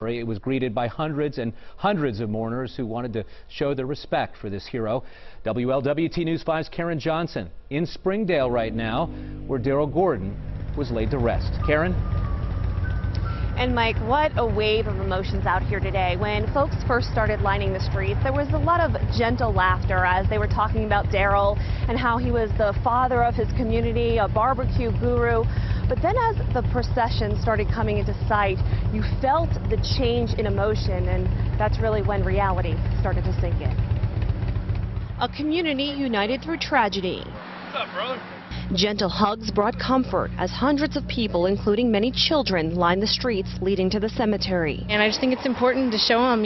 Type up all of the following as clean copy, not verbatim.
It was greeted by hundreds and hundreds of mourners who wanted to show their respect for this hero. WLWT News 5's Karen Johnson in Springdale right now, where Darrell Gordon was laid to rest. Karen? And Mike, what a wave of emotions out here today. When folks first started lining the streets, there was a lot of gentle laughter as they were talking about Darrell and how he was the father of his community, a barbecue guru. But then as the procession started coming into sight, you felt the change in emotion, and that's really when reality started to sink in. A community united through tragedy. What's up, brother? Gentle hugs brought comfort as hundreds of people, including many children, lined the streets leading to the cemetery. And I just think it's important to show them,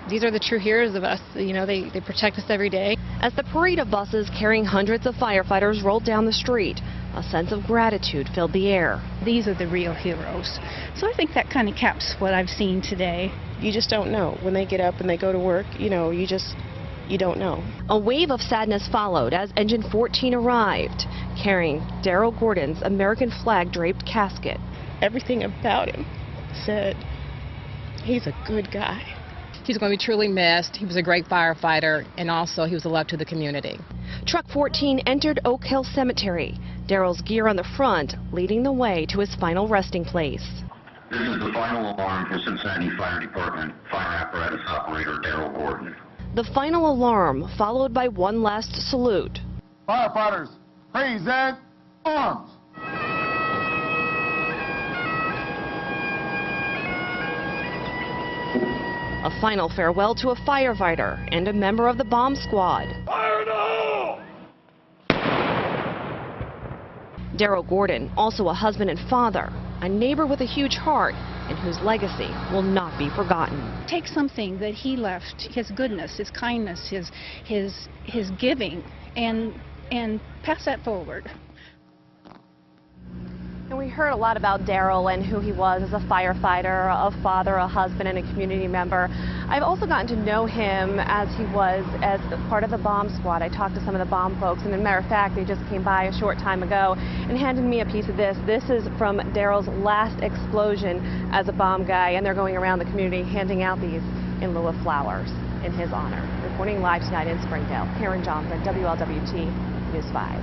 these are the true heroes of us. They protect us every day. As the parade of buses carrying hundreds of firefighters rolled down the street, a sense of gratitude filled the air. These are the real heroes. So I think that kind of caps what I've seen today. You just don't know. When they get up and they go to work, you don't know. A wave of sadness followed as Engine 14 arrived, carrying Darrell Gordon's American flag-draped casket. Everything about him said he's a good guy. He's going to be truly missed. He was a great firefighter, and also he was a love to the community. Truck 14 entered Oak Hill Cemetery, Darrell's gear on the front leading the way to his final resting place. This is the final alarm for Cincinnati Fire Department Fire Apparatus Operator Darrell Gordon. The final alarm followed by one last salute. Firefighters, praise and arms! A final farewell to a firefighter and a member of the bomb squad. Fire in the hole! Darrell Gordon, also a husband and father, a neighbor with a huge heart, and whose legacy will not be forgotten. Take something that he left, his goodness, his kindness, his giving, and pass that forward. And we heard a lot about Darrell and who he was as a firefighter, a father, a husband, and a community member. I've also gotten to know him as he was as part of the bomb squad. I talked to some of the bomb folks, and as a matter of fact, they just came by a short time ago and handed me a piece of this. This is from Darrell's last explosion as a bomb guy, and they're going around the community handing out these in lieu of flowers in his honor. Reporting live tonight in Springdale, Karen Johnson, WLWT News 5.